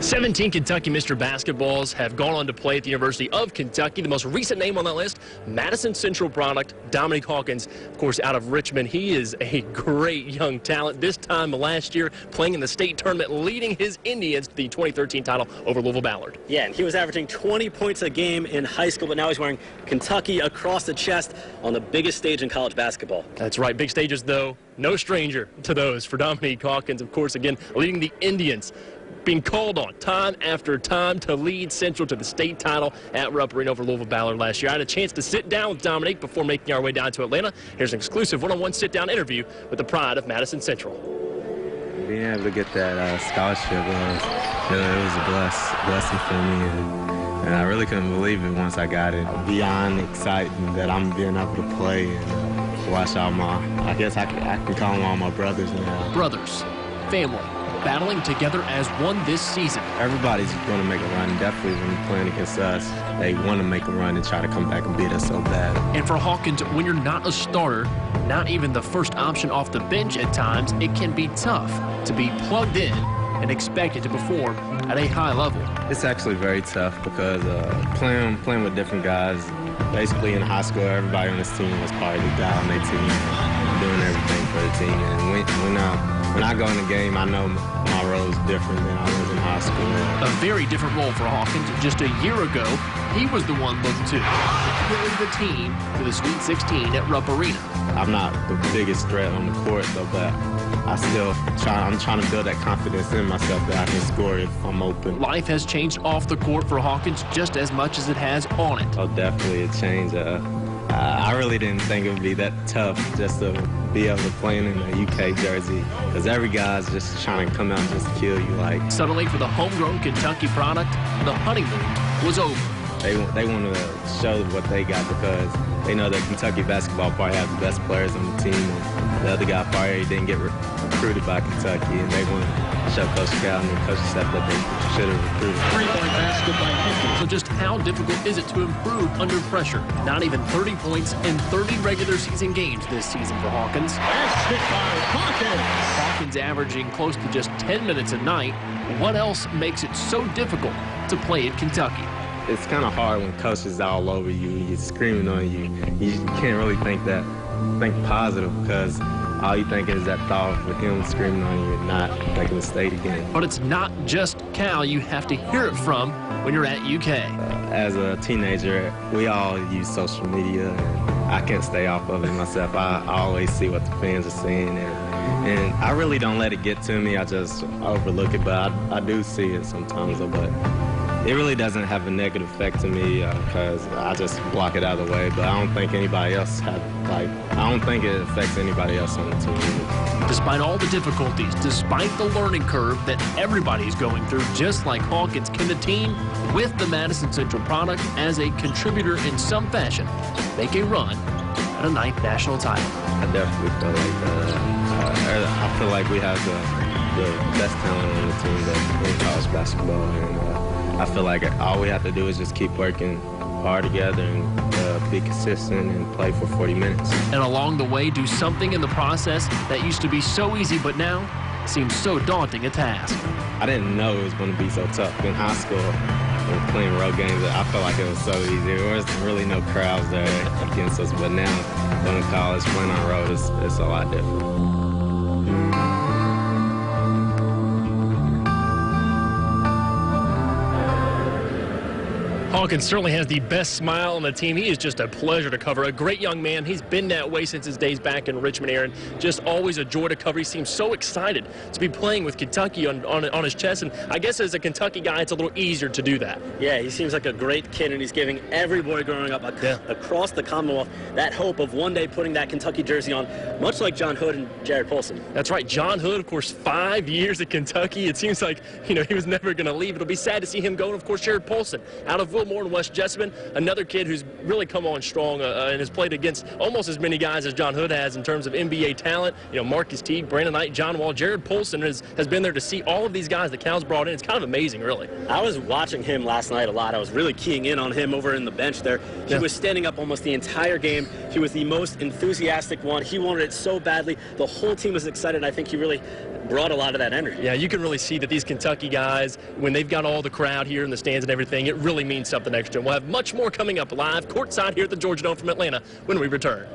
17 Kentucky Mr. Basketballs have gone on to play at the University of Kentucky. The most recent name on that list, Madison Central product, Dominique Hawkins, of course, out of Richmond. He is a great young talent. This time last year, playing in the state tournament, leading his Indians to the 2013 title over Louisville Ballard. Yeah, and he was averaging 20 points a game in high school, but now he's wearing Kentucky across the chest on the biggest stage in college basketball. That's right. Big stages, though, no stranger to those for Dominique Hawkins. Of course, again, leading the Indians, being called on time after time to lead Central to the state title at Rupp Arena over Louisville Ballard last year. I had a chance to sit down with Dominique before making our way down to Atlanta. Here's an exclusive one-on-one sit-down interview with the pride of Madison Central. Being able to get that scholarship, it was a blessing for me, and I really couldn't believe it once I got it. Beyond excited that I'm being able to play and watch all I guess I can call them all my brothers now. Brothers, family, battling together as one this season. Everybody's going to make a run. Definitely when you're playing against us, they want to make a run and try to come back and beat us so bad. And for Hawkins, when you're not a starter, not even the first option off the bench at times, it can be tough to be plugged in and expected to perform at a high level. It's actually very tough because playing with different guys, basically in high school, everybody on this team was part of the guy on their team, doing everything for the team. And when I go in the game, I know my role is different than I was in high school. A very different role for Hawkins. Just a year ago, he was the one looked to carry the team to the Sweet 16 at Rupp Arena. I'm not the biggest threat on the court, though, but I'm trying to build that confidence in myself that I can score if I'm open. Life has changed off the court for Hawkins just as much as it has on it. Oh, definitely it changed. I really didn't think it would be that tough just to be able to play in a UK jersey, because every guy's just trying to come out and just kill you. Suddenly, for the homegrown Kentucky product, the honeymoon was over. They want to show what they got because they know that Kentucky basketball probably has the best players on the team. And the other guy probably didn't get recruited by Kentucky, and they want to show Coach Cal and Coach Steph that they should have recruited. Three-point basket by Hawkins. So just how difficult is it to improve under pressure? Not even 30 points in 30 regular season games this season for Hawkins. Basket by Hawkins. Hawkins averaging close to just 10 minutes a night. What else makes it so difficult to play at Kentucky? It's kind of hard when coach is all over you, he's screaming on you. You can't really think positive because all you think is that thought with him screaming on you and not making a state again. But it's not just Cal you have to hear it from when you're at UK. As a teenager, we all use social media, and I can't stay off of it myself. I always see what the fans are saying, and I really don't let it get to me. I just overlook it, but I do see it sometimes, but it really doesn't have a negative effect to me because I just block it out of the way. But I don't think anybody else I don't think it affects anybody else on the team. Despite all the difficulties, despite the learning curve that everybody's going through, just like Hawkins, can the team, with the Madison Central product as a contributor in some fashion, make a run at a 9th national title? I definitely feel like we have the best talent on the team that in college basketball, and I feel like all we have to do is just keep working hard together and be consistent and play for 40 minutes. And along the way, do something in the process that used to be so easy, but now seems so daunting a task. I didn't know it was going to be so tough. In high school, when playing road games, I felt like it was so easy. There was really no crowds there against us, but now going to college, playing on the road, it's a lot different. Hawkins certainly has the best smile on the team. He is just a pleasure to cover. A great young man. He's been that way since his days back in Richmond, Aaron. Just always a joy to cover. He seems so excited to be playing with Kentucky on his chest. And I guess as a Kentucky guy, it's a little easier to do that. Yeah, he seems like a great kid, and he's giving every boy growing up across the Commonwealth that hope of one day putting that Kentucky jersey on, much like John Hood and Jared Polson. That's right. John Hood, of course, 5 years at Kentucky. It seems like, he was never going to leave. It'll be sad to see him go. And, of course, Jared Polson out of Wilmore. sophomore in West Jessamine, another kid who's really come on strong and has played against almost as many guys as John Hood has in terms of NBA talent. You know, Marcus Teague, Brandon Knight, John Wall, Jared Polson has been there to see all of these guys that Cal's brought in. It's kind of amazing, really. I was watching him last night a lot. I was really keying in on him over in the bench there. He was standing up almost the entire game. He was the most enthusiastic one. He wanted it so badly. The whole team was excited, and I think he really brought a lot of that energy. Yeah, you can really see that these Kentucky guys, when they've got all the crowd here in the stands and everything, it really means something extra. We'll have much more coming up live courtside here at the Georgia Dome from Atlanta when we return.